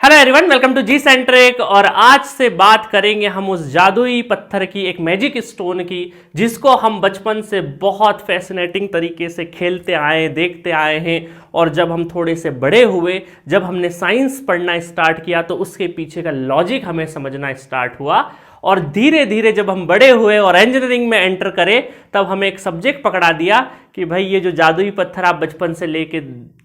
Hello everyone, welcome to G centric. और आज से बात करेंगे हम उस जादुई पत्थर की, एक मैजिक स्टोन की, जिसको हम बचपन से बहुत फैसिनेटिंग तरीके से खेलते आए, देखते आए हैं। और जब हम थोड़े से बड़े हुए, जब हमने साइंस पढ़ना स्टार्ट किया, तो उसके पीछे का लॉजिक हमें समझना स्टार्ट हुआ। और धीरे धीरे जब हम बड़े हुए और इंजीनियरिंग में एंटर करें, तब हमें एक सब्जेक्ट पकड़ा दिया कि भाई ये जो जादुई पत्थर आप बचपन से लेके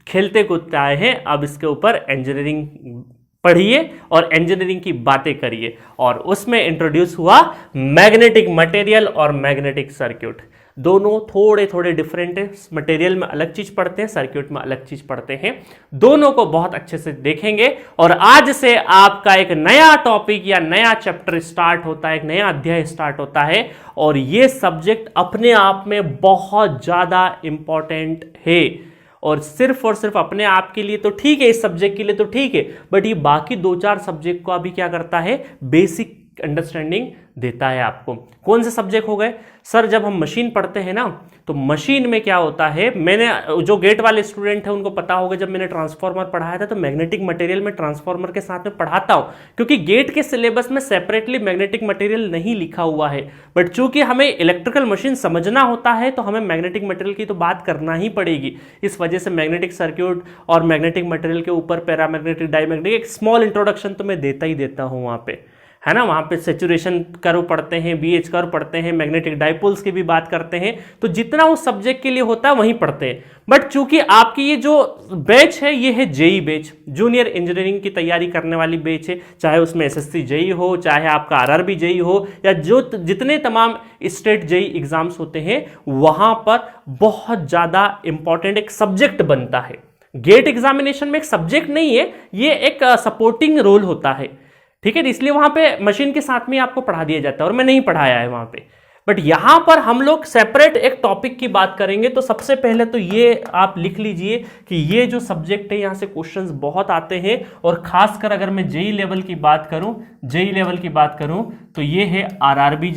खेलते कूदते आए हैं, अब इसके ऊपर इंजीनियरिंग पढ़िए और इंजीनियरिंग की बातें करिए। और उसमें इंट्रोड्यूस हुआ मैग्नेटिक मटेरियल और मैग्नेटिक सर्किट। दोनों थोड़े थोड़े डिफरेंट है। मटेरियल में अलग चीज पढ़ते हैं, सर्किट में अलग चीज पढ़ते हैं। दोनों को बहुत अच्छे से देखेंगे। और आज से आपका एक नया टॉपिक या नया चैप्टर स्टार्ट होता है, एक नया अध्याय स्टार्ट होता है। और ये सब्जेक्ट अपने आप में बहुत ज्यादा इंपॉर्टेंट है। और सिर्फ अपने आप के लिए तो ठीक है, इस सब्जेक्ट के लिए तो ठीक है, बट ये बाकी दो चार सब्जेक्ट को अभी क्या करता है, बेसिक अंडरस्टैंडिंग देता है आपको। कौन से सब्जेक्ट हो गए सर? जब हम मशीन पढ़ते हैं ना, तो मशीन में क्या होता है, मैंने जो गेट वाले स्टूडेंट हैं उनको पता होगा, जब मैंने ट्रांसफार्मर पढ़ाया था तो मैग्नेटिक मटेरियल में ट्रांसफार्मर के साथ में पढ़ाता हूं, क्योंकि गेट के सिलेबस में सेपरेटली मैग्नेटिक मटेरियल नहीं लिखा हुआ है। बट चूंकि हमें इलेक्ट्रिकल मशीन समझना होता है, तो हमें मैग्नेटिक मटेरियल की तो बात करना ही पड़ेगी। इस वजह से मैग्नेटिक सर्किट और मैग्नेटिक मटेरियल के ऊपर पैरामैग्नेटिक, डायमैग्नेटिक एक स्मॉल इंट्रोडक्शन तो मैं देता ही देता हूं वहां पे, है ना। वहां पे सेचुरेशन कर्व पढ़ते हैं, बीएच कर्व पढ़ते हैं, मैग्नेटिक डाइपोल्स की भी बात करते हैं। तो जितना उस सब्जेक्ट के लिए होता है वहीं पढ़ते हैं। बट चूंकि आपकी ये जो बैच है, ये है जेई बैच, जूनियर इंजीनियरिंग की तैयारी करने वाली बैच है। चाहे उसमें एसएससी जेई हो, चाहे आपका आरआरबी जेई हो, या जो जितने तमाम स्टेट जेई एग्जाम्स होते हैं, वहां पर बहुत ज्यादा इंपॉर्टेंट एक सब्जेक्ट बनता है। गेट एग्जामिनेशन में एक सब्जेक्ट नहीं है, ये एक सपोर्टिंग रोल होता है, ठीक है। इसलिए वहां पे मशीन के साथ में आपको पढ़ा दिया जाता है, और मैं नहीं पढ़ाया है वहां पे। बट यहां पर हम लोग सेपरेट एक टॉपिक की बात करेंगे। तो सबसे पहले तो ये आप लिख लीजिए कि ये जो सब्जेक्ट है, यहां से क्वेश्चंस बहुत आते हैं। और खासकर अगर मैं जेई लेवल की बात करूं, तो ये है आरआरबी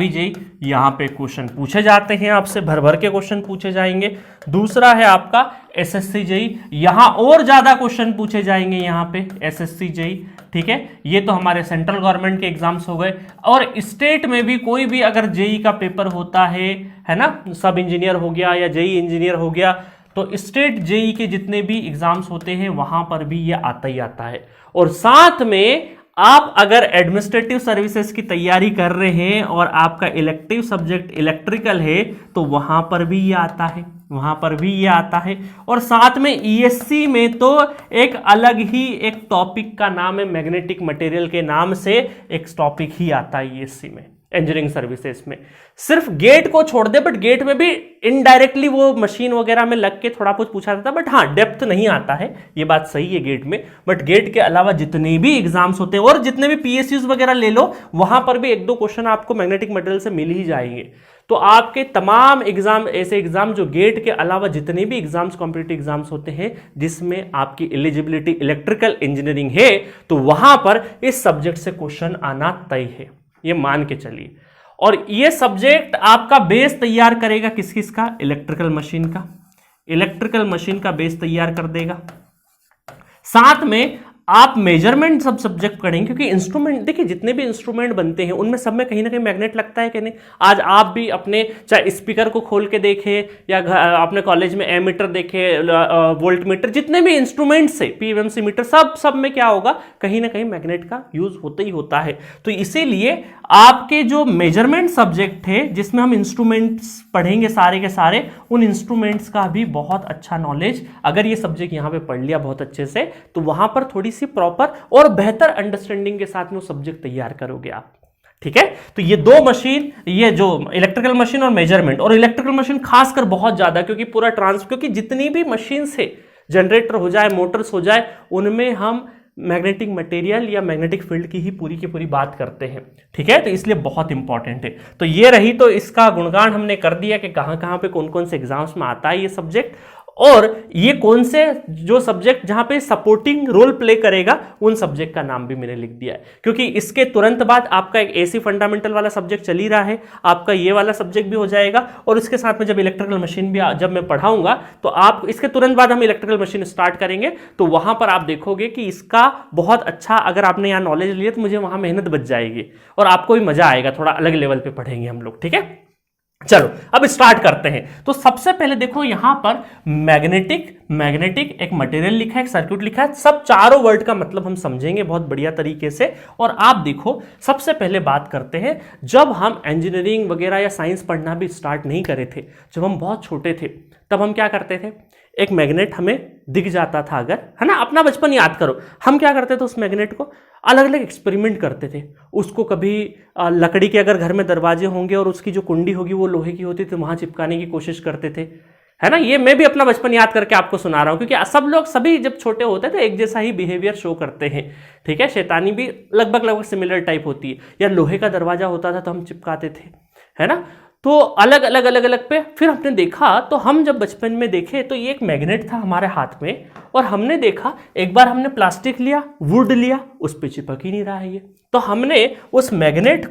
जेई, यहां पे क्वेश्चन पूछे जाते हैं, आपसे भर भर के क्वेश्चन पूछे जाएंगे। दूसरा है आपका एसएससी जेई, यहां और ज्यादा क्वेश्चन पूछे जाएंगे यहां पे एसएससी जेई, ठीक है। ये तो हमारे सेंट्रल गवर्नमेंट के एग्जाम्स हो गए। और स्टेट में भी कोई भी अगर जेई का पेपर होता है ना, सब इंजीनियर हो गया या जेई इंजीनियर हो गया, तो स्टेट जेई के जितने भी एग्जाम्स होते हैं वहां पर भी ये आता ही आता है। और साथ में आप अगर एडमिनिस्ट्रेटिव सर्विसेज की तैयारी कर रहे हैं और आपका इलेक्टिव सब्जेक्ट इलेक्ट्रिकल है, तो वहां पर भी ये आता है। और साथ में ईएससी में तो एक अलग ही एक टॉपिक का नाम है, मैग्नेटिक मटेरियल के नाम से एक टॉपिक ही आता है ईएससी में, इंजीनियरिंग सर्विसेज में। सिर्फ गेट को छोड़ दे, बट गेट में भी इनडायरेक्टली वो मशीन वगैरह में लग के थोड़ा कुछ पूछा जाता है, बट हाँ, डेप्थ नहीं आता है, ये बात सही है गेट में। बट गेट के अलावा जितने भी एग्जाम्स होते हैं, और जितने भी पीएसयूज वगैरह ले लो, वहां पर भी एक दो क्वेश्चन आपको मैग्नेटिक मटेरियल से मिल ही जाएंगे। तो आपके तमाम एग्जाम, ऐसे एग्जाम जो गेट के अलावा जितने भी एग्जाम्स, कॉम्पिटिटिव एग्जाम्स होते हैं, जिसमें आपकी एलिजिबिलिटी इलेक्ट्रिकल इंजीनियरिंग है, तो वहां पर इस सब्जेक्ट से क्वेश्चन आना तय है, ये मान के चलिए। और ये सब्जेक्ट आपका बेस तैयार करेगा किस का? इलेक्ट्रिकल मशीन का बेस तैयार कर देगा। साथ में आप मेजरमेंट सब सब्जेक्ट पढ़ेंगे, क्योंकि इंस्ट्रूमेंट, देखिए जितने भी इंस्ट्रूमेंट बनते हैं उनमें सब में कहीं ना कहीं मैग्नेट लगता है कि नहीं। आज आप भी अपने चाहे स्पीकर को खोल के देखें, या अपने कॉलेज में एमीटर देखें, वोल्ट मीटर, जितने भी इंस्ट्रूमेंट्स है, पीएमसी मीटर, सब में क्या होगा, कहीं ना कहीं मैग्नेट का यूज होता ही होता है। तो इसीलिए आपके जो मेजरमेंट सब्जेक्ट है, जिसमें हम इंस्ट्रूमेंट्स पढ़ेंगे सारे के सारे, उन इंस्ट्रूमेंट्स का भी बहुत अच्छा नॉलेज, अगर ये सब्जेक्ट यहां पे पढ़ लिया बहुत अच्छे से, तो वहां पर थोड़ी सी प्रॉपर और बेहतर अंडरस्टैंडिंग के साथ में वो सब्जेक्ट तैयार करोगे आप, ठीक है। तो ये दो मशीन, ये जो इलेक्ट्रिकल मशीन और मेजरमेंट, और इलेक्ट्रिकल मशीन खासकर बहुत ज्यादा, क्योंकि क्योंकि जितनी भी मशीन है, जनरेटर हो जाए, मोटर्स हो जाए, उनमें हम मैग्नेटिक मटेरियल या मैग्नेटिक फील्ड की ही पूरी की पूरी बात करते हैं, ठीक है। तो इसलिए बहुत इंपॉर्टेंट है। तो ये रही, तो इसका गुणगान हमने कर दिया कि कहां कहां पे कौन कौन से एग्जाम्स में आता है ये सब्जेक्ट। और ये कौन से जो सब्जेक्ट जहां पे सपोर्टिंग रोल प्ले करेगा उन सब्जेक्ट का नाम भी मैंने लिख दिया है, क्योंकि इसके तुरंत बाद आपका एक एसी फंडामेंटल वाला सब्जेक्ट चल ही रहा है, आपका ये वाला सब्जेक्ट भी हो जाएगा, और इसके साथ में जब इलेक्ट्रिकल मशीन भी जब मैं पढ़ाऊंगा तो आप इसके तुरंत बाद हम इलेक्ट्रिकल मशीन स्टार्ट करेंगे, तो वहां पर आप देखोगे कि इसका बहुत अच्छा अगर आपने यहां नॉलेज लिया तो मुझे वहां मेहनत बच जाएगी और आपको भी मजा आएगा, थोड़ा अलग लेवल पे पढ़ेंगे हम लोग। ठीक है, चलो अब स्टार्ट करते हैं। तो सबसे पहले देखो यहां पर मैग्नेटिक एक मटेरियल लिखा है, एक सर्किट लिखा है, सब चारों वर्ड का मतलब हम समझेंगे बहुत बढ़िया तरीके से। और आप देखो सबसे पहले बात करते हैं, जब हम इंजीनियरिंग वगैरह या साइंस पढ़ना भी स्टार्ट नहीं करे थे, जब हम बहुत छोटे थे तब हम क्या करते थे, एक मैग्नेट हमें दिख जाता था अगर, है ना, अपना बचपन याद करो, हम क्या करते थे उस मैग्नेट को अलग अलग एक्सपेरिमेंट करते थे। उसको कभी लकड़ी के अगर घर में दरवाजे होंगे और उसकी जो कुंडी होगी वो लोहे की होती थी, वहां चिपकाने की कोशिश करते थे, है ना। ये मैं भी अपना बचपन याद करके आपको सुना रहा हूं, क्योंकि सब लोग सभी जब छोटे होते थे एक जैसा ही बिहेवियर शो करते हैं। ठीक है, शैतानी भी लगभग सिमिलर टाइप होती है। या लोहे का दरवाजा होता था तो हम चिपकाते थे, है ना। तो अलग अलग पे फिर हमने देखा, तो हम जब बचपन में देखे तो ये एक मैग्नेट था हमारे हाथ में, और हमने देखा एक बार हमने प्लास्टिक लिया, वुड लिया, उस पे चिपक ही नहीं रहा है ये। तो हमने उस मैग्नेट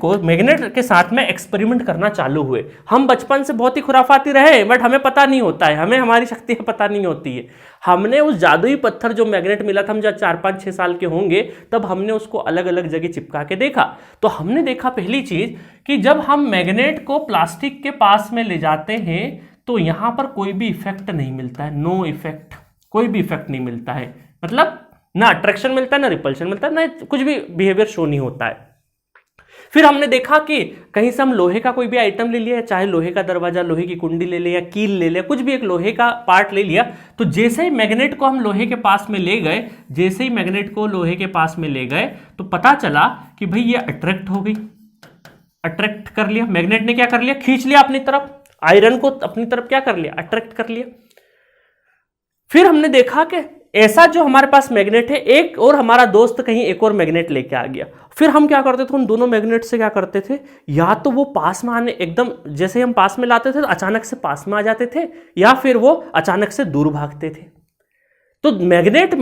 के साथ में एक्सपेरिमेंट करना चालू हुए। हम बचपन से बहुत ही खुराफाती रहे, बट हमें पता नहीं होता है, हमें हमारी शक्तियां पता नहीं होती है। हमने उस जादुई पत्थर जो मैग्नेट मिला था, हम जब 4-5-6 साल के होंगे तब हमने उसको अलग अलग जगह चिपका के देखा। तो हमने देखा पहली चीज कि जब हम मैग्नेट को प्लास्टिक के पास में ले जाते हैं तो यहां पर कोई भी इफेक्ट नहीं मिलता है, नो इफेक्ट, कोई भी इफेक्ट नहीं मिलता है, मतलब ना अट्रैक्शन मिलता है ना रिपल्शन मिलता है, ना कुछ भी बिहेवियर शो नहीं होता है। फिर हमने देखा कि कहीं से हम लोहे का कोई भी आइटम ले लिया, चाहे लोहे का दरवाजा, लोहे की कुंडी ले लिया, कील ले लिया, कुछ भी एक लोहे का पार्ट ले लिया, तो जैसे ही मैग्नेट को हम लोहे के पास में ले गए, जैसे ही मैग्नेट को लोहे के पास में ले गए तो पता चला कि भाई ये अट्रैक्ट हो गई, अट्रैक्ट कर लिया मैग्नेट ने, क्या कर लिया, खींच लिया अपनी तरफ, आयरन को अपनी तरफ क्या कर लिया, अट्रैक्ट कर लिया। फिर हमने देखा कि ऐसा जो हमारे पास मैग्नेट है, एक और हमारा दोस्त कहीं एक और मैग्नेट लेके आ गया। फिर हम क्या करते थे, उन दोनों मैग्नेट से क्या करते थे, या तो वो पास में आने, एकदम जैसे हम पास में लाते थे तो अचानक से पास में आ जाते थे, या फिर वो अचानक से दूर भागते थे। तो मैग्नेट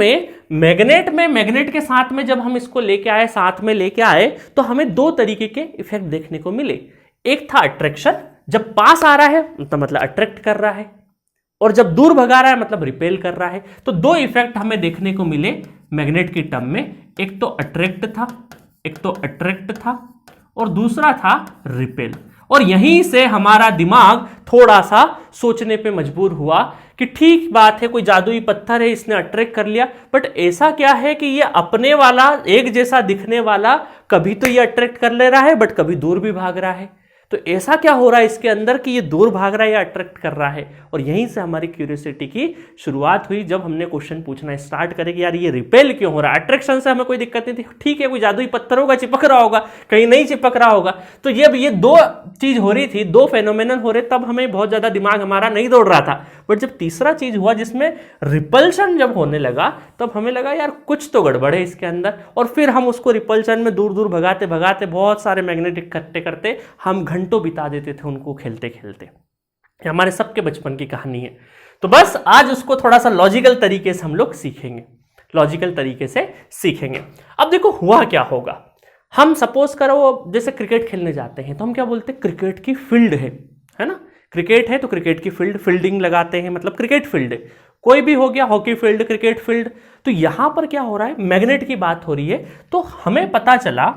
के साथ में जब हम इसको लेके आए, साथ में लेके आए, तो हमें दो तरीके के इफेक्ट देखने को मिले। एक था अट्रैक्शन, जब पास आ रहा है तो मतलब अट्रैक्ट कर रहा है, और जब दूर भगा रहा है मतलब रिपेल कर रहा है। तो दो इफेक्ट हमें देखने को मिले मैग्नेट की टर्म में, एक तो अट्रैक्ट था और दूसरा था रिपेल। और यहीं से हमारा दिमाग थोड़ा सा सोचने पे मजबूर हुआ कि ठीक बात है, कोई जादुई पत्थर है, इसने अट्रैक्ट कर लिया, बट ऐसा क्या है कि ये अपने वाला एक जैसा दिखने वाला कभी तो ये अट्रैक्ट कर ले रहा है बट कभी दूर भी भाग रहा है। तो ऐसा क्या हो रहा है इसके अंदर कि ये दूर भाग रहा है या अट्रैक्ट कर रहा है। और यहीं से हमारी क्यूरियोसिटी की शुरुआत हुई, जब हमने क्वेश्चन पूछना स्टार्ट करे कि यार ये रिपेल क्यों हो रहा है। अट्रैक्शन से हमें कोई दिक्कत नहीं थी, ठीक है कोई जादुई पत्थर होगा, चिपक रहा होगा, कहीं नहीं चिपक रहा होगा। तो ये दो चीज हो रही थी, दो फेनोमेनन हो रहे, तब हमें बहुत ज्यादा दिमाग हमारा नहीं दौड़ रहा था। बट जब तीसरा चीज हुआ जिसमें रिपल्शन जब होने लगा, तब हमें लगा यार कुछ तो गड़बड़ है इसके अंदर। और फिर हम उसको रिपल्शन में दूर दूर भगाते भगाते बहुत सारे मैग्नेट इकट्ठे करते हम घंटों बिता देते थे उनको खेलते खेलते। हमारे सबके बचपन की कहानी है। तो बस आज उसको थोड़ा सा लॉजिकल तरीके से हम लोग सीखेंगे, लॉजिकल तरीके से सीखेंगे। अब देखो हुआ क्या होगा, हम सपोज करो जैसे क्रिकेट खेलने जाते हैं तो हम क्या बोलते हैं, क्रिकेट की फील्ड है ना, क्रिकेट है तो क्रिकेट की फील्डिंग लगाते हैं, मतलब क्रिकेट फील्ड है। कोई भी हो गया, हॉकी फील्ड, क्रिकेट फील्ड। तो यहां पर क्या हो रहा है, मैग्नेट की बात हो रही है। तो हमें पता चला,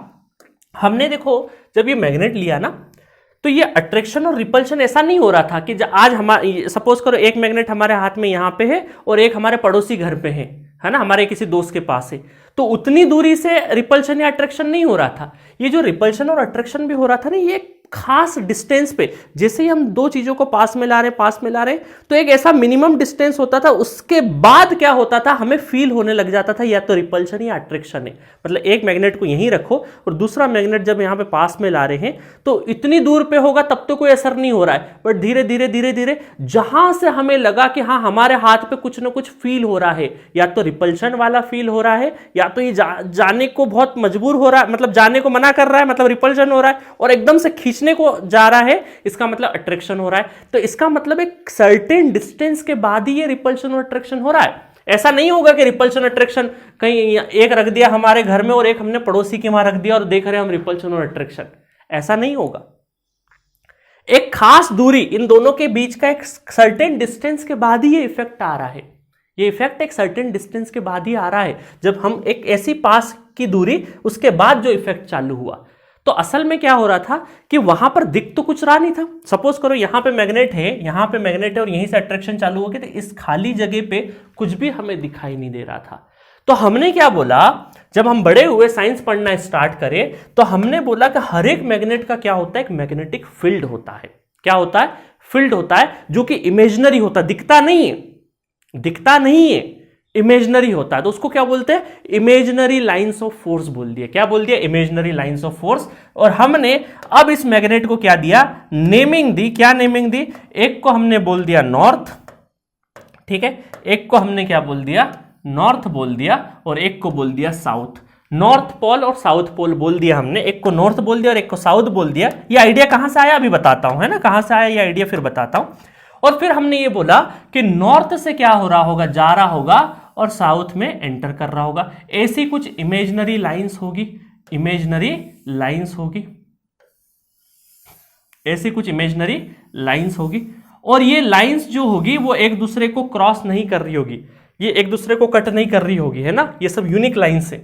हमने देखो जब ये मैग्नेट लिया ना, तो ये अट्रैक्शन और रिपल्शन ऐसा नहीं हो रहा था कि आज हमारे सपोज करो एक मैग्नेट हमारे हाथ में यहां पे है और एक हमारे पड़ोसी घर पे है ना, हमारे किसी दोस्त के पास है, तो उतनी दूरी से रिपल्शन या अट्रैक्शन नहीं हो रहा था। ये जो रिपल्शन और अट्रैक्शन भी हो रहा था ना, ये खास डिस्टेंस पे, जैसे ही हम दो चीजों को पास में ला रहे तो एक ऐसा मिनिमम डिस्टेंस होता था, उसके बाद क्या होता था, हमें फील होने लग जाता था या तो रिपल्शन या अट्रैक्शन है। मतलब एक मैग्नेट को यहीं रखो और दूसरा मैग्नेट जब यहां पे पास में ला रहे हैं तो इतनी दूर पे होगा तब तो कोई असर नहीं हो रहा है, बट धीरे धीरे धीरे धीरे जहां से हमें लगा कि हाँ हमारे हाथ पे कुछ ना कुछ फील हो रहा है, या तो रिपल्शन वाला फील हो रहा है, या तो ये जाने को बहुत मजबूर हो रहा है, मतलब जाने को मना कर रहा है, मतलब रिपल्शन हो रहा है, और एकदम से खींचने खींचने को जा रहा है, इसका मतलब अट्रैक्शन हो रहा है। तो इसका मतलब एक सर्टेन डिस्टेंस के बाद ही ये रिपल्शन और अट्रैक्शन हो रहा है। ऐसा नहीं होगा कि रिपल्शन अट्रैक्शन कहीं एक रख दिया हमारे घर में और एक हमने पड़ोसी के वहां रख दिया और देख रहे हैं हम रिपल्शन और अट्रैक्शन, ऐसा नहीं होगा। एक खास दूरी इन दोनों के बीच का एक सर्टेन डिस्टेंस के बाद ही ये इफेक्ट आ रहा है। ये इफेक्ट एक सर्टेन डिस्टेंस के बाद ही आ रहा है, जब हम एक ऐसी पास की दूरी उसके बाद जो इफेक्ट चालू हुआ। तो असल में क्या हो रहा था कि वहां पर दिख तो कुछ रहा नहीं था। सपोज करो यहां पे मैग्नेट है, यहां पे मैग्नेट है और यहीं से अट्रैक्शन चालू हो गया, तो इस खाली जगह पे कुछ भी हमें दिखाई नहीं दे रहा था। तो हमने क्या बोला, जब हम बड़े हुए साइंस पढ़ना स्टार्ट करें तो हमने बोला कि हर एक मैग्नेट का क्या होता है, एक मैग्नेटिक फील्ड होता है। क्या होता है? फील्ड होता है, जो कि इमेजिनरी होता है, दिखता नहीं है, दिखता नहीं है, इमेजिनरी होता है। तो उसको क्या बोलते हैं? इमेजिनरी लाइंस ऑफ फोर्स बोल दिया। क्या बोल दिया? Imaginary lines of force. और हमने अब इस मैग्नेट को क्या दिया? नेमिंग दी। क्या नेमिंग दी? एक को हमने बोल दिया नॉर्थ, ठीक है, एक को हमने क्या बोल दिया? नॉर्थ बोल दिया, और एक को बोल दिया साउथ। नॉर्थ पोल और साउथ पोल बोल दिया हमने, एक को नॉर्थ बोल दिया और एक को साउथ बोल दिया। ये आइडिया कहां से आया अभी बताता हूं, है ना, कहां से आया ये आइडिया फिर बताता हूं। और फिर हमने ये बोला कि नॉर्थ से क्या हो रहा होगा? जा रहा होगा और साउथ में एंटर कर रहा होगा। ऐसी कुछ इमेजिनरी लाइंस होगी, इमेजिनरी लाइंस होगी, ऐसी कुछ इमेजिनरी लाइंस होगी। और ये लाइंस जो होगी वो एक दूसरे को क्रॉस नहीं कर रही होगी, ये एक दूसरे को कट नहीं कर रही होगी, है ना। ये सब यूनिक लाइंस है,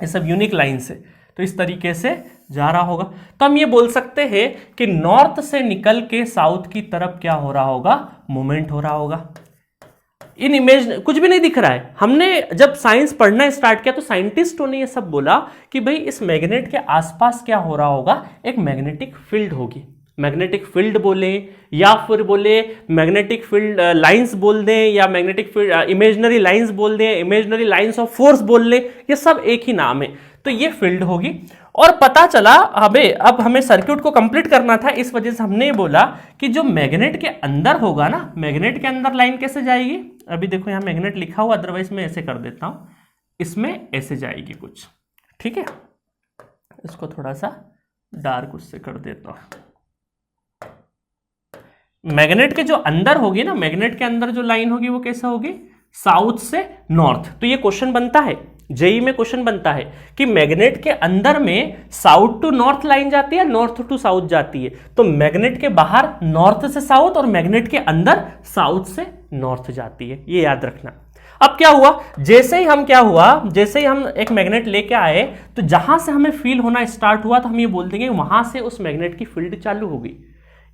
ये सब यूनिक लाइंस है। तो इस तरीके से जा रहा होगा। तो हम ये बोल सकते हैं कि नॉर्थ से निकल के साउथ की तरफ क्या हो रहा होगा? मूवमेंट हो रहा होगा। इन इमेज कुछ भी नहीं दिख रहा है। हमने जब साइंस पढ़ना स्टार्ट किया तो साइंटिस्टों ने ये सब बोला कि भाई इस मैग्नेट के आसपास क्या हो रहा होगा? एक मैग्नेटिक फील्ड होगी। मैग्नेटिक फील्ड बोले या फिर बोले मैग्नेटिक फील्ड लाइंस बोल दें, या मैग्नेटिक फील्ड इमेजिनरी लाइंस बोल दें, इमेजिनरी लाइंस ऑफ फोर्स बोल लें, ये सब एक ही नाम है। तो ये फील्ड होगी। और पता चला अब हमें सर्किट को कंप्लीट करना था, इस वजह से हमने बोला कि जो मैग्नेट के अंदर होगा ना, मैग्नेट के अंदर लाइन कैसे जाएगी? अभी देखो यहां मैग्नेट लिखा हुआ, अदरवाइज मैं ऐसे कर देता हूं, इसमें ऐसे जाएगी कुछ, ठीक है। इसको थोड़ा सा डार्क उससे कर देता हूं। मैग्नेट के जो अंदर होगी ना, मैग्नेट के अंदर जो लाइन होगी वो कैसा होगी? साउथ से नॉर्थ। तो ये क्वेश्चन बनता है, जेई में क्वेश्चन बनता है कि मैग्नेट के अंदर में साउथ टू नॉर्थ लाइन जाती है, नॉर्थ टू साउथ जाती है। तो मैग्नेट के बाहर नॉर्थ से साउथ और मैग्नेट के अंदर साउथ से नॉर्थ जाती है, ये याद रखना। अब क्या हुआ? जैसे ही हम एक मैग्नेट लेके आए तो जहां से हमें फील होना स्टार्ट हुआ तो हम ये बोल देंगे वहां से उस मैग्नेट की फील्ड चालू हो गई।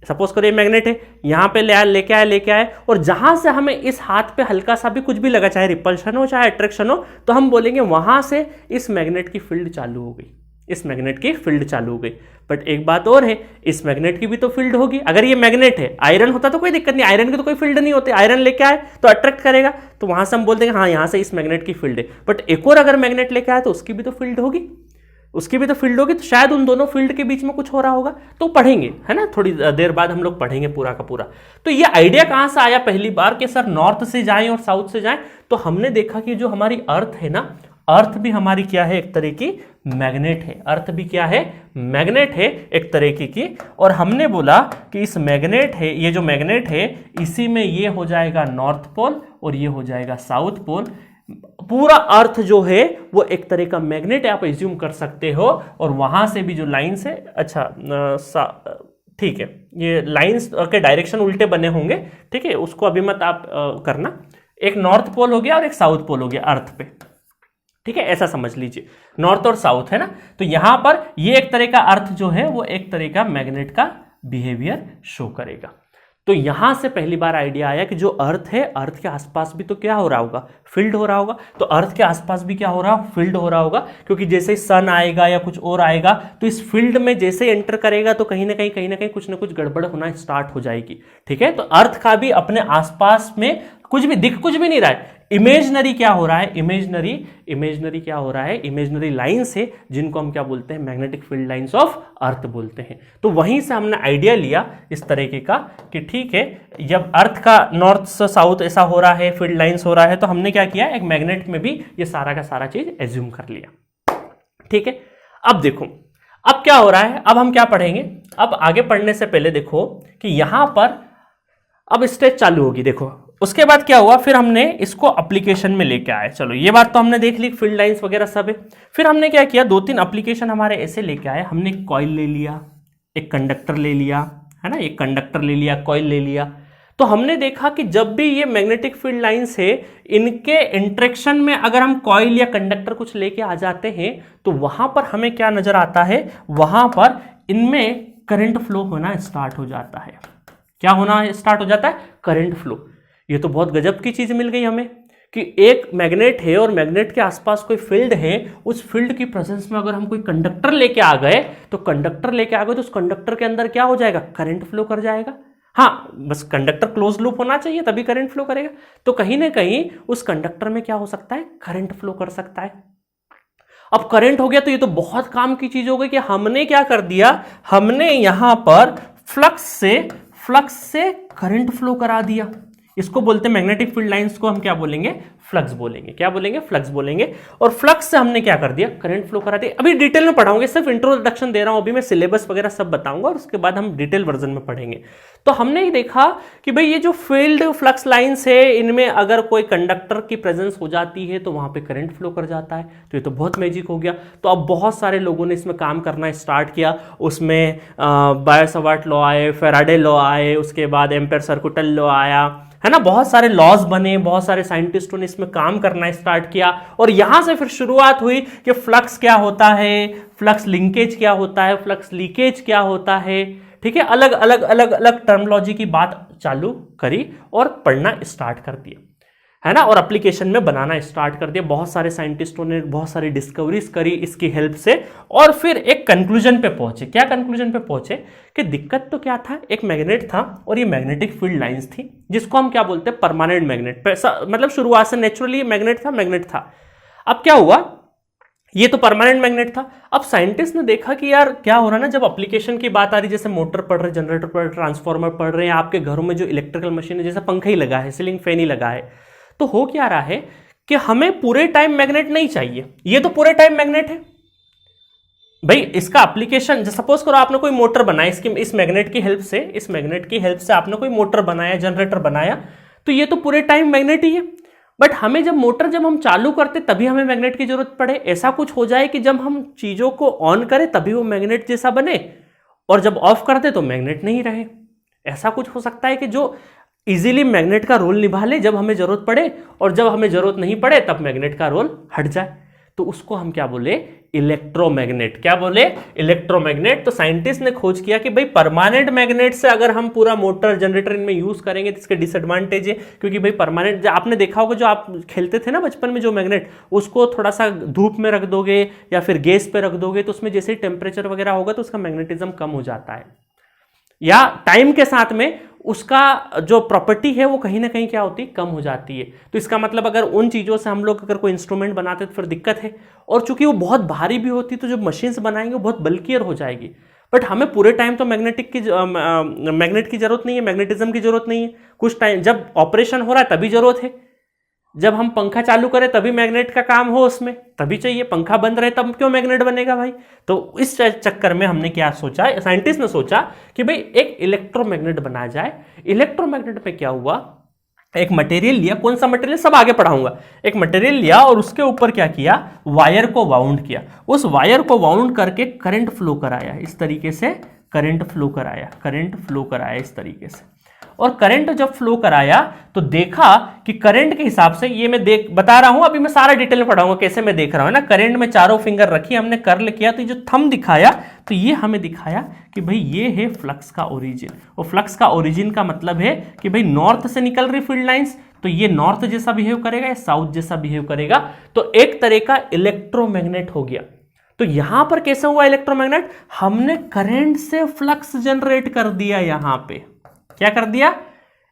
सपोज करो ये मैग्नेट है, यहां पे लेके आए और जहां से हमें इस हाथ पे हल्का सा भी कुछ भी लगा, चाहे रिपल्शन हो चाहे अट्रैक्शन हो, तो हम बोलेंगे वहां से इस मैग्नेट की फील्ड चालू हो गई, इस मैग्नेट की फील्ड चालू हो गई। बट एक बात और है, इस मैग्नेट की भी तो फील्ड होगी। अगर ये मैग्नेट है, आयरन होता तो कोई दिक्कत नहीं, आयरन की तो कोई फील्ड नहीं होती, आयरन लेके आए तो अट्रैक्ट करेगा, तो वहां से हम बोल देंगे हाँ यहां से इस मैग्नेट की फील्ड है। बट एक और अगर मैग्नेट लेके आए तो उसकी भी तो फील्ड होगी, उसकी भी तो फील्ड होगी। तो शायद उन दोनों फील्ड के बीच में कुछ हो रहा होगा, तो पढ़ेंगे, है ना, थोड़ी देर बाद हम लोग पढ़ेंगे पूरा का पूरा। तो ये आइडिया कहां से आया पहली बार कि सर नॉर्थ से जाएं और साउथ से जाएं? तो हमने देखा कि जो हमारी अर्थ है ना, अर्थ भी हमारी क्या है? एक तरह की मैग्नेट है। अर्थ भी क्या है? मैग्नेट है एक तरीके की। और हमने बोला कि इस मैग्नेट है, ये जो मैग्नेट है इसी में ये हो जाएगा नॉर्थ पोल और ये हो जाएगा साउथ पोल। पूरा अर्थ जो है वो एक तरह का मैग्नेट आप एज्यूम कर सकते हो। और वहां से भी जो लाइंस है, अच्छा ठीक है, ये लाइंस के डायरेक्शन उल्टे बने होंगे, ठीक है, उसको अभी मत आप करना। एक नॉर्थ पोल हो गया और एक साउथ पोल हो गया अर्थ पे, ठीक है, ऐसा समझ लीजिए, नॉर्थ और साउथ, है ना। तो यहां पर ये एक तरह का अर्थ जो है वो एक तरह का मैग्नेट का बिहेवियर शो करेगा। तो यहां से पहली बार आइडिया आया कि जो अर्थ है, अर्थ के आसपास भी तो क्या हो रहा होगा? फील्ड हो रहा होगा। तो अर्थ के आसपास भी क्या हो रहा है? फील्ड हो रहा होगा, क्योंकि जैसे सन आएगा या कुछ और आएगा तो इस फील्ड में जैसे एंटर करेगा तो कहीं ना कहीं कुछ ना कुछ गड़बड़ होना स्टार्ट हो जाएगी, ठीक है। तो अर्थ का भी अपने आसपास में कुछ भी नहीं रहा है। इमेजनरी क्या हो रहा है? इमेजनरी क्या हो रहा है? इमेजनरी लाइंस है जिनको हम क्या बोलते हैं? Magnetic field lines of earth बोलते हैं। तो वहीं से हमने आइडिया लिया इस तरीके का कि ठीक है, जब अर्थ का नॉर्थ से साउथ ऐसा हो रहा है, फील्ड लाइंस हो रहा है, तो हमने क्या किया, एक मैग्नेट में भी ये सारा का सारा चीज एज्यूम कर लिया, ठीक है। अब देखो, अब क्या हो रहा है, अब हम क्या पढ़ेंगे, अब आगे पढ़ने से पहले देखो कि यहां पर अब स्टेज चालू होगी। देखो उसके बाद क्या हुआ, फिर हमने इसको एप्लीकेशन में लेके आए। चलो ये बात तो हमने देख ली, फील्ड लाइंस वगैरह सब है। फिर हमने क्या किया, 2-3 एप्लीकेशन हमारे ऐसे लेके आए। हमने एक कॉइल ले लिया, एक कंडक्टर ले लिया, है ना, एक कंडक्टर ले लिया, कॉइल ले लिया। तो हमने देखा कि जब भी ये मैग्नेटिक फील्ड लाइंस है, इनके इंटरेक्शन में अगर हम कॉइल या कंडक्टर कुछ लेके आ जाते हैं तो वहां पर हमें क्या नजर आता है, वहां पर इनमें करंट फ्लो होना स्टार्ट हो जाता है। क्या होना स्टार्ट हो जाता है, करंट फ्लो। ये तो बहुत गजब की चीज मिल गई हमें कि एक मैग्नेट है और मैग्नेट के आसपास कोई फील्ड है, उस फील्ड की प्रेजेंस में अगर हम कोई कंडक्टर लेके आ गए तो उस कंडक्टर के अंदर क्या हो जाएगा, करंट फ्लो कर जाएगा। हाँ, बस कंडक्टर क्लोज लूप होना चाहिए तभी करंट फ्लो करेगा। तो कहीं ना कहीं उस कंडक्टर में क्या हो सकता है, करंट फ्लो कर सकता है। अब करंट हो गया तो ये तो बहुत काम की चीज हो गई कि हमने क्या कर दिया, हमने यहां पर फ्लक्स से करंट फ्लो करा दिया। इसको बोलते हैं मैग्नेटिक फील्ड लाइंस को हम क्या बोलेंगे, फ्लक्स बोलेंगे। क्या बोलेंगे, फ्लक्स बोलेंगे। और फ्लक्स से हमने क्या कर दिया, करंट फ्लो करा दिया। अभी डिटेल में पढ़ाऊंगे, सिर्फ इंट्रोडक्शन दे रहा हूं, अभी मैं सिलेबस वगैरह सब बताऊंगा और उसके बाद हम डिटेल वर्जन में पढ़ेंगे। तो हमने ये देखा कि भाई ये जो फील्ड फ्लक्स लाइंस है, इनमें अगर कोई कंडक्टर की प्रेजेंस हो जाती है तो वहां पे करंट फ्लो कर जाता है। तो ये तो बहुत मैजिक हो गया। तो अब बहुत सारे लोगों ने इसमें काम करना स्टार्ट किया। उसमें बायो-सावर्ट लॉ आए, फैराडे लॉ आए, उसके बाद एम्पेयर-सर्कुटल लॉ आया, है ना, बहुत सारे लॉज बने, बहुत सारे साइंटिस्टों ने इसमें काम करना स्टार्ट किया। और यहां से फिर शुरुआत हुई कि फ्लक्स क्या होता है, फ्लक्स लिंकेज क्या होता है, फ्लक्स लीकेज क्या होता है। ठीक है, अलग अलग अलग अलग टर्मोलॉजी की बात चालू करी और पढ़ना स्टार्ट कर दिया, है ना, और एप्लीकेशन में बनाना स्टार्ट कर दिया। बहुत सारे साइंटिस्टों ने बहुत सारी डिस्कवरीज करी इसकी हेल्प से, और फिर एक कंक्लूजन पे पहुंचे। क्या कंक्लूजन पे पहुंचे कि दिक्कत तो क्या था, एक मैग्नेट था और ये मैग्नेटिक फील्ड लाइंस थी, जिसको हम क्या बोलते हैं, परमानेंट मैग्नेट। मतलब शुरुआत से नेचुरली मैग्नेट था। अब क्या हुआ, ये तो परमानेंट मैग्नेट था। अब साइंटिस्ट ने देखा कि यार क्या हो रहा है ना, जब एप्लीकेशन की बात आ रही, जैसे मोटर पढ़ रहे, जनरेटर पढ़ रहे, ट्रांसफार्मर पढ़ रहे हैं, आपके घरों में जो इलेक्ट्रिकल मशीन है, जैसे पंखा ही लगा है, सीलिंग फैन ही लगा है, तो हो क्या रहा है कि हमें पूरे टाइम मैग्नेट नहीं चाहिए। ये तो पूरे टाइम मैग्नेट है भाई। इसका एप्लीकेशन, सपोज करो आपने कोई मोटर बनाया, इस मैग्नेट की हेल्प से आपने कोई मोटर बनाया, जनरेटर बनाया, तो ये तो पूरे टाइम मैग्नेट ही है। बट हमें जब हम चालू करते तभी हमें मैग्नेट की जरूरत पड़े। ऐसा कुछ हो जाए कि जब हम चीजों को ऑन करें तभी वो मैग्नेट जैसा बने, और जब ऑफ कर दे तो मैग्नेट नहीं रहे। ऐसा कुछ हो सकता है कि जो इजीली मैग्नेट का रोल निभा ले जब हमें जरूरत पड़े, और जब हमें जरूरत नहीं पड़े तब मैग्नेट का रोल हट जाए। तो उसको हम क्या बोले, इलेक्ट्रोमैग्नेट। क्या बोले, इलेक्ट्रोमैग्नेट। तो साइंटिस्ट ने खोज किया कि भाई परमानेंट मैग्नेट से अगर हम पूरा मोटर जनरेटर इनमें यूज करेंगे तो इसके डिसएडवांटेज है, क्योंकि भाई परमानेंट, आपने देखा होगा जो आप खेलते थे ना बचपन में, जो मैग्नेट, उसको थोड़ा सा धूप में रख दोगे या फिर गैस पे रख दोगे तो उसमें जैसे ही टेम्परेचर वगैरह होगा तो उसका मैग्नेटिज्म कम हो जाता है, या टाइम के साथ में उसका जो प्रॉपर्टी है वो कहीं ना कहीं क्या होती है, कम हो जाती है। तो इसका मतलब अगर उन चीज़ों से हम लोग अगर कोई इंस्ट्रूमेंट बनाते तो फिर दिक्कत है। और चूंकि वो बहुत भारी भी होती तो जो मशीन्स बनाएंगे वो बहुत बल्कियर हो जाएगी। बट हमें पूरे टाइम तो मैग्नेट की जरूरत नहीं है, मैग्नेटिज्म की जरूरत नहीं है। कुछ टाइम जब ऑपरेशन हो रहा है तभी जरूरत है, जब हम पंखा चालू करें तभी मैग्नेट का काम हो उसमें, तभी चाहिए। पंखा बंद रहे तब क्यों मैग्नेट बनेगा भाई। तो इस चक्कर में हमने क्या सोचा, साइंटिस्ट ने सोचा कि भाई एक इलेक्ट्रोमैग्नेट बनाया जाए। इलेक्ट्रोमैग्नेट पे क्या हुआ, एक मटेरियल लिया, कौन सा मटेरियल सब आगे पढ़ाऊंगा। एक मटेरियल लिया और उसके ऊपर क्या किया, वायर को वाउंड किया। उस वायर को वाउंड करके करंट फ्लो कराया, इस तरीके से करंट फ्लो कराया इस तरीके से। और करंट जब फ्लो कराया तो देखा कि करंट के हिसाब से, ये मैं बता रहा हूं, अभी मैं सारा डिटेल में पढ़ाऊंगा कैसे मैं देख रहा हूं ना। करंट में चारों फिंगर रखी, हमने कर्ल किया, तो ये जो थंब दिखाया तो ये हमें दिखाया कि भाई ये है फ्लक्स का ओरिजिन। और फ्लक्स का ओरिजिन का मतलब है कि भाई नॉर्थ से निकल रही फील्ड लाइंस, तो ये नॉर्थ जैसा बिहेव करेगा या साउथ जैसा बिहेव करेगा। तो एक तरह का इलेक्ट्रोमैग्नेट हो गया। तो यहां पर कैसे हुआ इलेक्ट्रोमैग्नेट, हमने करंट से फ्लक्स जनरेट कर दिया। यहां पे क्या कर दिया,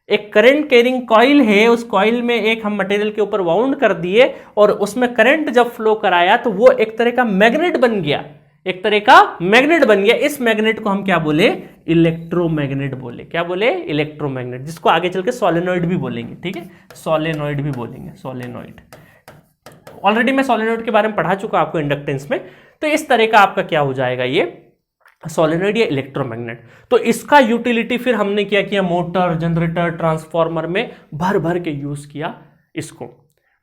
एक करंट कैरिंग कॉइल है, उस कॉइल में एक हम मटेरियल के ऊपर वाउंड कर दिए और उसमें करंट जब फ्लो कराया तो वो एक तरह का मैग्नेट बन गया, इस मैग्नेट को हम क्या बोले, इलेक्ट्रोमैग्नेट बोले। क्या बोले, इलेक्ट्रोमैग्नेट, जिसको आगे चल के सोलेनॉइड भी बोलेंगे। ठीक है, सोलेनॉइड भी बोलेंगे, सोलेनॉइड। ऑलरेडी मैं सोलेनॉइड के बारे में पढ़ा चुका आपको इंडक्टेंस में। तो इस तरह का आपका क्या हो जाएगा, ये सोलेनॉइड या इलेक्ट्रोमैग्नेट। तो इसका यूटिलिटी फिर हमने क्या किया, मोटर, जनरेटर, ट्रांसफार्मर में भर भर के यूज किया इसको।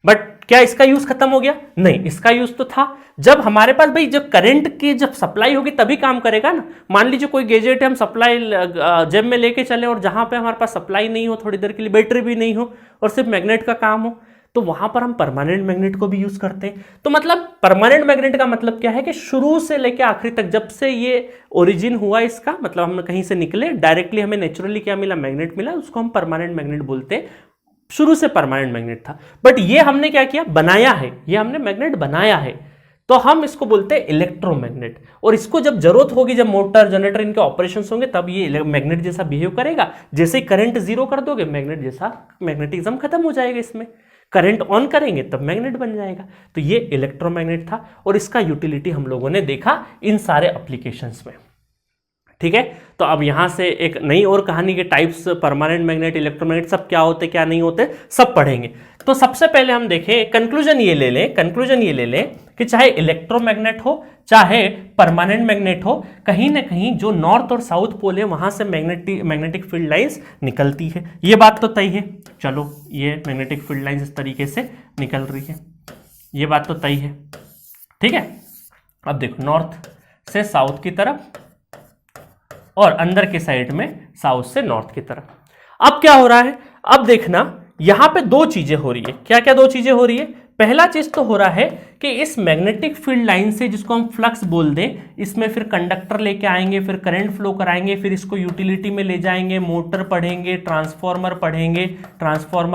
बट क्या इसका यूज खत्म हो गया? नहीं, इसका यूज तो था। जब हमारे पास भाई जब करंट की जब सप्लाई होगी तभी काम करेगा ना। मान लीजिए कोई गैजेट है, हम सप्लाई जेब में लेके चले और जहां पे हमारे पास सप्लाई नहीं हो थोड़ी देर के लिए, बैटरी भी नहीं हो और सिर्फ मैग्नेट का काम हो, तो वहां पर हम परमानेंट मैग्नेट को भी यूज करते हैं। तो मतलब परमानेंट मैग्नेट का मतलब क्या है कि शुरू से लेकर आखिरी तक, जब से ये ओरिजिन हुआ इसका, मतलब हम कहीं से निकले डायरेक्टली हमें नेचुरली क्या मिला, मैग्नेट मिला, उसको हम परमानेंट मैग्नेट बोलते हैं। शुरू से परमानेंट मैग्नेट था, बट ये हमने क्या किया, बनाया है, ये हमने मैग्नेट बनाया है, तो हम इसको बोलते हैं इलेक्ट्रोमैग्नेट। और इसको जब जरूरत होगी, जब मोटर, जनरेटर इनके ऑपरेशंस होंगे, तब ये मैग्नेट जैसा बिहेव करेगा। जैसे ही करंट जीरो कर दोगे, मैग्नेट जैसा मैग्नेटिज्म खत्म हो जाएगा इसमें। करंट ऑन करेंगे तब मैग्नेट बन जाएगा। तो ये इलेक्ट्रोमैग्नेट था और इसका यूटिलिटी हम लोगों ने देखा इन सारे एप्लीकेशंस में। ठीक है, तो अब यहां से एक नई और कहानी के टाइप्स, परमानेंट मैग्नेट, इलेक्ट्रोमैग्नेट सब क्या होते क्या नहीं होते सब पढ़ेंगे। तो सबसे पहले हम देखें, कंक्लूजन ये ले लें कि चाहे इलेक्ट्रोमैग्नेट हो चाहे परमानेंट मैग्नेट हो, कहीं ना कहीं जो नॉर्थ और साउथ पोल है वहां से मैग्नेटिक फील्ड लाइंस निकलती है। ये बात तो तय है। चलो, ये मैग्नेटिक फील्ड लाइंस इस तरीके से निकल रही है, ये बात तो तय है। ठीक है, अब देखो, नॉर्थ से साउथ की तरफ और अंदर के साइड में साउथ से नॉर्थ की तरफ। अब क्या हो रहा है, अब देखना, यहां पे दो चीजें हो रही है। क्या क्या दो चीजें हो रही है? पहला चीज तो हो रहा है कि इस मैग्नेटिक फील्ड लाइन से, जिसको हम फ्लक्स बोल दें, इसमें फिर कंडक्टर लेके आएंगे, फिर करंट फ्लो कराएंगे, फिर इसको यूटिलिटी में ले जाएंगे, मोटर पढ़ेंगे, ट्रांसफार्मर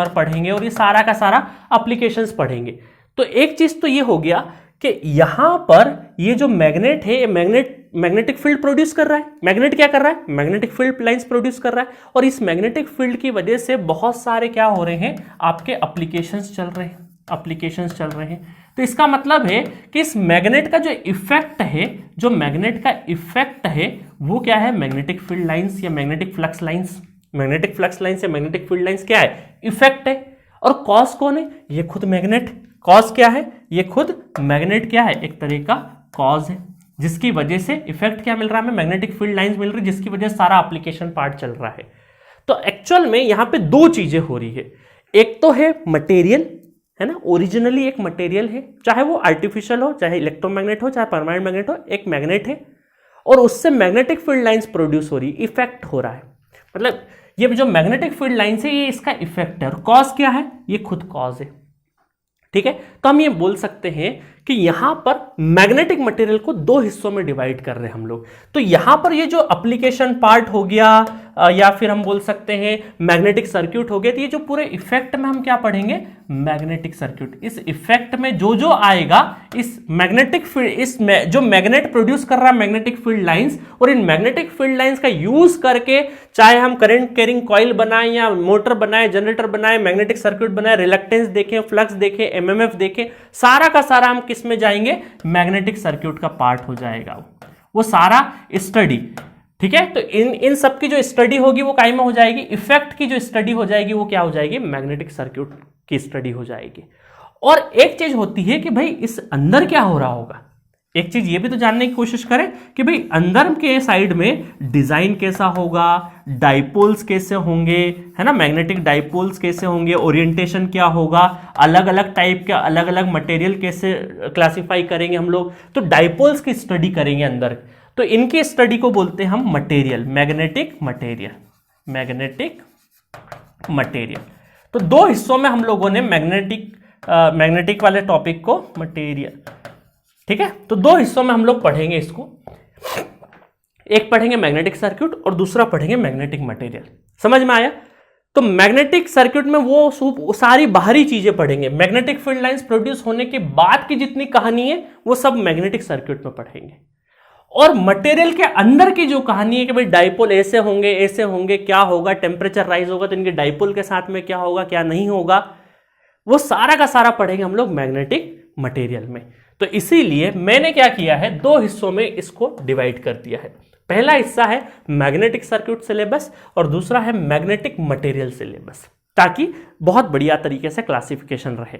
पढ़ेंगे और ये सारा का सारा एप्लीकेशंस पढ़ेंगे। तो एक चीज तो ये हो गया कि यहां पर ये जो मैग्नेट है, मैग्नेटिक फील्ड प्रोड्यूस कर रहा है। मैग्नेट क्या कर रहा है? मैग्नेटिक फील्ड लाइंस प्रोड्यूस कर रहा है, और इस मैग्नेटिक फील्ड की वजह से बहुत सारे क्या हो रहे हैं, आपके एप्लीकेशंस चल रहे हैं। तो इसका मतलब है कि इस मैग्नेट का जो इफेक्ट है, वो क्या है, मैग्नेटिक फील्ड लाइंस या magnetic flux lines. Magnetic flux lines या मैग्नेटिक फील्ड लाइंस क्या है, इफेक्ट है। और कॉज कौन है? ये खुद मैग्नेट। कॉज क्या है? ये खुद मैग्नेट क्या है, एक तरह का कॉज है, जिसकी वजह से इफेक्ट क्या मिल रहा है हमें, मैग्नेटिक फील्ड लाइंस मिल रही है, जिसकी वजह से सारा एप्लीकेशन पार्ट चल रहा है। तो एक्चुअल में यहां पे दो चीजें हो रही है। एक तो है मटेरियल, है ना, ओरिजिनली एक मटेरियल है, चाहे वो आर्टिफिशियल हो, चाहे इलेक्ट्रोमैग्नेट हो, चाहे परमानेंट मैग्नेट हो, एक मैग्नेट है और उससे मैग्नेटिक फील्ड लाइंस प्रोड्यूस हो रही है, इफेक्ट हो रहा है। मतलब ये जो मैग्नेटिक फील्ड लाइंस है, ये इसका इफेक्ट है, और कॉज क्या है, ये खुद कॉज है। ठीक है, तो हम ये बोल सकते हैं कि यहां पर मैग्नेटिक मटेरियल को दो हिस्सों में डिवाइड कर रहे हैं हम लोग। तो यहां पर ये जो एप्लीकेशन पार्ट हो गया, या फिर हम बोल सकते हैं मैग्नेटिक सर्किट हो गया, तो ये जो पूरे इफेक्ट में हम क्या पढ़ेंगे, मैग्नेटिक सर्किट। इस इफेक्ट में जो जो आएगा, इस मैग्नेटिक फील्ड, जो मैग्नेट प्रोड्यूस कर रहा है मैग्नेटिक फील्ड लाइंस, और इन मैग्नेटिक फील्ड लाइंस का यूज करके चाहे हम करंट कैरिंग कॉइल बनाए या मोटर बनाए, जनरेटर बनाए, मैग्नेटिक सर्किट बनाए, रिलक्टेंस देखें, फ्लक्स देखें, एमएमएफ देखें, सारा का सारा हम किस में जाएंगे, मैग्नेटिक सर्किट का पार्ट हो जाएगा वो सारा स्टडी। ठीक है, तो इन सब की जो स्टडी होगी वो काई में हो जाएगी, इफेक्ट की जो स्टडी हो जाएगी वो क्या हो जाएगी, मैग्नेटिक सर्किट की स्टडी हो जाएगी। और एक चीज होती है कि भाई इस अंदर क्या हो रहा होगा, एक चीज ये भी तो जानने की कोशिश करें कि भाई अंदर के साइड में डिजाइन कैसा होगा, डाइपोल्स कैसे होंगे, है ना, मैग्नेटिक डाइपोल्स कैसे होंगे, ओरिएंटेशन क्या होगा, अलग अलग टाइप के अलग अलग मटेरियल कैसे क्लासिफाई करेंगे हम लोग। तो डाइपोल्स की स्टडी करेंगे अंदर, तो इनकी स्टडी को बोलते हैं हम मटेरियल, मैग्नेटिक मटेरियल। तो दो हिस्सों में हम लोगों ने मैग्नेटिक वाले टॉपिक को, मटेरियल, ठीक है, तो दो हिस्सों में हम लोग पढ़ेंगे इसको। एक पढ़ेंगे मैग्नेटिक सर्किट और दूसरा पढ़ेंगे मैग्नेटिक मटेरियल। समझ में आया? तो मैग्नेटिक सर्किट में वो सारी बाहरी चीजें पढ़ेंगे, मैग्नेटिक फील्ड लाइंस प्रोड्यूस होने के बाद की जितनी कहानी है वो सब मैग्नेटिक सर्किट में पढ़ेंगे। और मटेरियल के अंदर की जो कहानी है कि भाई डाइपोल ऐसे होंगे, क्या होगा, टेम्परेचर राइज होगा तो इनके डाइपोल के साथ में क्या होगा, क्या नहीं होगा, वो सारा का सारा पढ़ेंगे हम लोग मैग्नेटिक मटेरियल में। तो इसीलिए मैंने क्या किया है, दो हिस्सों में इसको डिवाइड कर दिया है। पहला हिस्सा है मैग्नेटिक सर्किट सिलेबस और दूसरा है मैग्नेटिक मटेरियल सिलेबस, ताकि बहुत बढ़िया तरीके से क्लासिफिकेशन रहे।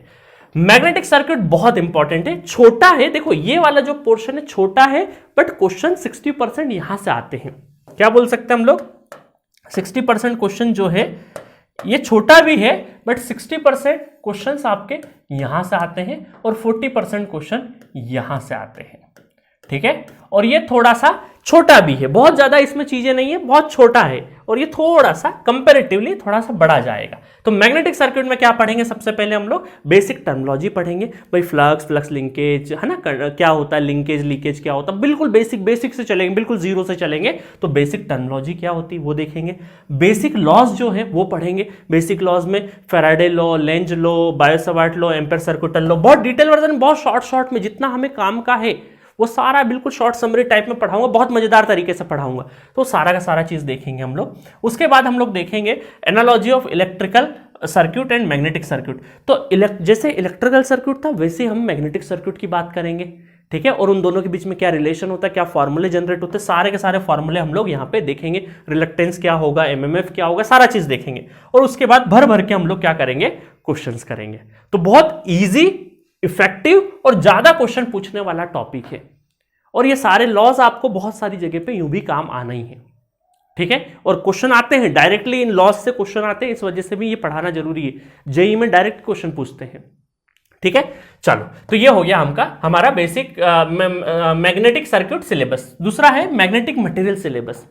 मैग्नेटिक सर्किट बहुत इंपॉर्टेंट है, छोटा है, देखो ये वाला जो पोर्शन है छोटा है, बट क्वेश्चन 60% यहां से आते हैं। क्या बोल सकते हैं हम लोग, 60% क्वेश्चन जो है ये छोटा भी है, बट 60% क्वेश्चन आपके यहां से आते हैं और 40% क्वेश्चन यहां से आते हैं। ठीक है, और ये थोड़ा सा छोटा भी है, बहुत ज्यादा इसमें चीजें नहीं है, बहुत छोटा है, और ये थोड़ा सा कंपैरेटिवली थोड़ा सा बड़ा जाएगा। तो मैग्नेटिक सर्किट में क्या पढ़ेंगे, सबसे पहले हम लोग बेसिक टर्मिनोलॉजी पढ़ेंगे, भाई फ्लक्स लिंकेज है ना, क्या होता है, लिंकेज लीकेज क्या होता है, बिल्कुल बेसिक से चलेंगे, बिल्कुल जीरो से चलेंगे। तो बेसिक टर्मिनोलॉजी क्या होती है वो देखेंगे, बेसिक लॉज जो है वो पढ़ेंगे। बेसिक लॉज में Faraday law, Lenz law, Biot-Savart law, ampere circuital law, बहुत डिटेल वर्जन, बहुत शॉर्ट में जितना हमें काम का है वो सारा बिल्कुल शॉर्ट समरी टाइप में पढ़ाऊंगा, बहुत मजेदार तरीके से पढ़ाऊंगा। तो सारा का सारा चीज देखेंगे हम लोग। उसके बाद हम लोग देखेंगे analogy of electrical circuit and magnetic circuit. तो जैसे इलेक्ट्रिकल सर्किट था वैसे हम मैग्नेटिक सर्किट की बात करेंगे। ठीक है, और उन दोनों के बीच में क्या रिलेशन होता है, क्या फॉर्मूले जनरेट होते हैं, सारे के सारे फॉर्मूले हम लोग यहाँ पे देखेंगे। रिलक्टेंस क्या होगा, एमएमएफ क्या होगा, सारा चीज देखेंगे। और उसके बाद भर भर के हम लोग क्या करेंगे, क्वेश्चंस करेंगे। तो बहुत इजी, इफेक्टिव और ज्यादा क्वेश्चन पूछने वाला टॉपिक है। और ये सारे लॉज आपको बहुत सारी जगह पे यूं भी काम आना ही है। ठीक है, और क्वेश्चन आते हैं डायरेक्टली, इन लॉज से क्वेश्चन आते हैं, इस वजह से भी ये पढ़ाना जरूरी है। जेईई में डायरेक्ट क्वेश्चन पूछते हैं। ठीक है, चलो, तो ये हो गया हमारा बेसिक मैग्नेटिक सर्किट सिलेबस। दूसरा है मैग्नेटिक मटेरियल सिलेबस।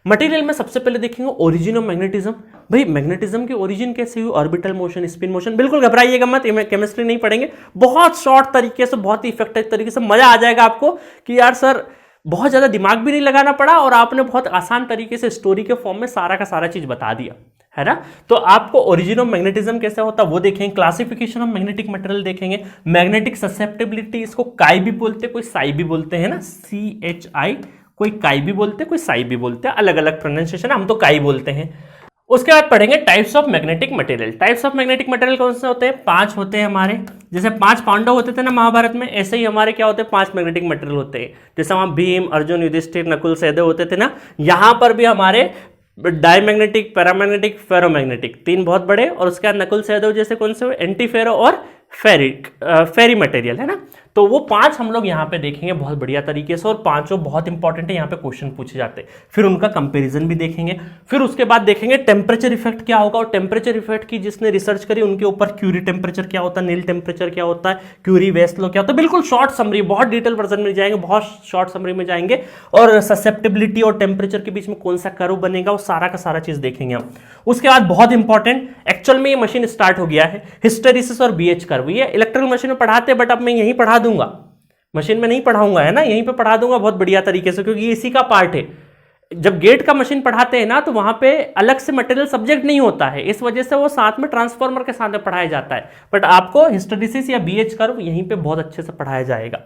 मटेरियल में सबसे पहले देखेंगे ओरिजिन ऑफ मैग्नेटिज्म। भाई मैग्नेटिज्म की ओरिजिन कैसे हुई, ऑर्बिटल मोशन, स्पिन मोशन। बिल्कुल घबराइएगा मत, केमिस्ट्री नहीं पढ़ेंगे, बहुत शॉर्ट तरीके से, बहुत ही इफेक्टिव तरीके से, मजा आ जाएगा आपको कि यार सर बहुत ज्यादा दिमाग भी नहीं लगाना पड़ा और आपने बहुत आसान तरीके से स्टोरी के फॉर्म में सारा का सारा चीज बता दिया, है ना। तो आपको ओरिजिन ऑफ मैग्नेटिज्म कैसे होता है वो देखेंगे, क्लासिफिकेशन ऑफ मैग्नेटिक मटेरियल देखेंगे, मैग्नेटिक ससेप्टिबिलिटी, इसको काई भी बोलते हैं, कोई साई भी बोलते हैं ना, CHI, कोई काई भी बोलते हैं, कोई साई भी बोलते हैं, अलग अलग प्रोनाउंसिएशन, हम तो काई बोलते हैं। उसके बाद पढ़ेंगे types of magnetic material. Types of magnetic material कौन से होते हैं, 5 होते हैं हमारे। जैसे 5 पांडव होते थे ना महाभारत में, ऐसे ही हमारे क्या होते हैं, 5 मैग्नेटिक मटेरियल होते हैं। जैसे वहां भीम, अर्जुन, युधिष्ठिर, नकुल, सहदेव होते थे ना, यहां पर भी हमारे डायमैग्नेटिक, पैरामैग्नेटिक, फेरोमैग्नेटिक, 3 बहुत बड़े, और उसके बाद नकुल, सहदेव जैसे कौन से, एंटी फेरो और फेरी मटेरियल, है ना। तो वो 5 हम लोग यहाँ पे देखेंगे बहुत बढ़िया तरीके से, और पांचों बहुत इंपॉर्टेंट है, यहाँ पे क्वेश्चन पूछे जाते हैं। फिर उनका कंपैरिजन भी देखेंगे। फिर उसके बाद देखेंगे टेम्परेचर इफेक्ट क्या होगा, और टेम्परेचर इफेक्ट की जिसने रिसर्च करी उनके ऊपर क्यूरी टेम्परेचर क्या होता है, नील टेम्परेचर क्या होता है, क्यूरी वेस्ट लो क्या होता है, बिल्कुल शॉर्ट समरी, बहुत डिटेल वर्जन में जाएंगे, बहुत शॉर्ट समरी में जाएंगे। और ससेप्टिबिलिटी और टेम्परेचर के बीच में कौन सा कर्व बनेगा, वो सारा का सारा चीज देखेंगे हम। उसके बाद बहुत इंपॉर्टेंट, एक्चुअल में ये मशीन स्टार्ट हो गया है, हिस्टेरिसिस और BH कर्व। ये इलेक्ट्रिकल मशीन में पढ़ाते हैं, बट अब मैं यहीं पढ़ा दूंगा, मशीन में नहीं पढ़ाऊंगा, है ना, यहीं पे पढ़ा दूंगा बहुत बढ़िया तरीके से, क्योंकि इसी का पार्ट है। जब गेट का मशीन पढ़ाते हैं ना, तो वहां पे अलग से मटेरियल सब्जेक्ट नहीं होता है, इस वजह से वो साथ में ट्रांसफार्मर के साथ में पढ़ाया जाता है। बट आपको हिस्टेरिसिस या BH कर्व यहीं पे बहुत अच्छे से पढ़ाया जाएगा।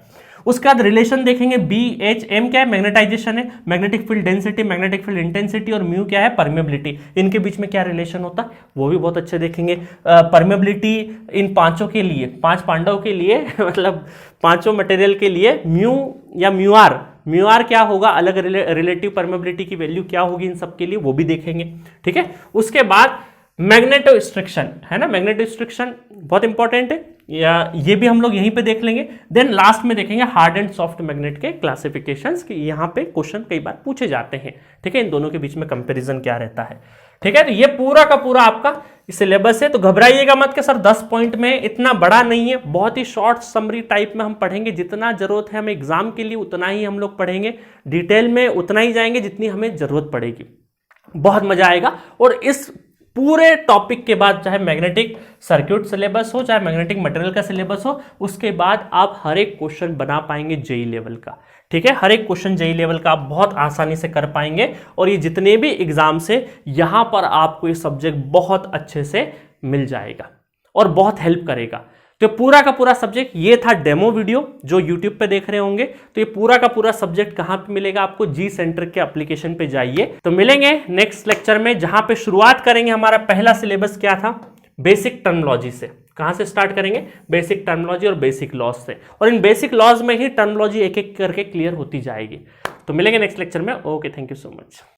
उसके बाद रिलेशन देखेंगे, BHM क्या है, मैग्नेटाइजेशन है, magnetic field density, magnetic field intensity, और म्यू क्या है, परमेबिलिटी। इनके बीच में क्या रिलेशन होता है वो भी बहुत अच्छे देखेंगे। परमेबिलिटी इन पांचों के लिए, 5 पांडव के लिए मतलब पांचों मटेरियल के लिए म्यू या म्यू आर क्या होगा, अलग रिलेटिव परमेबिलिटी की वैल्यू क्या होगी इन सब के लिए, वो भी देखेंगे। ठीक है, उसके बाद मैग्नेटोस्ट्रिक्शन, है ना, मैग्नेटोस्ट्रिक्शन बहुत इंपॉर्टेंट है, या ये भी हम लोग यहीं पे देख लेंगे। देन लास्ट में देखेंगे हार्ड एंड सॉफ्ट मैग्नेट के क्लासिफिकेशंस, कि यहाँ पे क्वेश्चन कई बार पूछे जाते हैं। ठीक है, इन दोनों के बीच में कंपैरिजन क्या रहता है। ठीक है, तो ये पूरा का पूरा आपका सिलेबस है। तो घबराइएगा मत कि सर 10 पॉइंट में, इतना बड़ा नहीं है, बहुत ही शॉर्ट समरी टाइप में हम पढ़ेंगे। जितना जरूरत है हमें एग्जाम के लिए उतना ही हम लोग पढ़ेंगे, डिटेल में उतना ही जाएंगे जितनी हमें जरूरत पड़ेगी। बहुत मजा आएगा। और इस पूरे टॉपिक के बाद चाहे मैग्नेटिक सर्किट सिलेबस हो, चाहे मैग्नेटिक मटेरियल का सिलेबस हो, उसके बाद आप हर एक क्वेश्चन बना पाएंगे जेईई लेवल का। ठीक है, हर एक क्वेश्चन जेईई लेवल का आप बहुत आसानी से कर पाएंगे। और ये जितने भी एग्जाम से, यहां पर आपको ये सब्जेक्ट बहुत अच्छे से मिल जाएगा और बहुत हेल्प करेगा। तो पूरा का पूरा सब्जेक्ट, ये था डेमो वीडियो जो YouTube पे देख रहे होंगे। तो ये पूरा का पूरा सब्जेक्ट कहां पे मिलेगा आपको, जी सेंटर के एप्लीकेशन पे जाइए। तो मिलेंगे नेक्स्ट लेक्चर में, जहां पे शुरुआत करेंगे। हमारा पहला सिलेबस क्या था, बेसिक टर्मिनोलॉजी से। कहां से स्टार्ट करेंगे, बेसिक टर्मिनोलॉजी और बेसिक लॉज से। और इन बेसिक लॉज में ही टर्मिनोलॉजी एक एक करके क्लियर होती जाएगी। तो मिलेंगे नेक्स्ट लेक्चर में। Okay, thank you so much.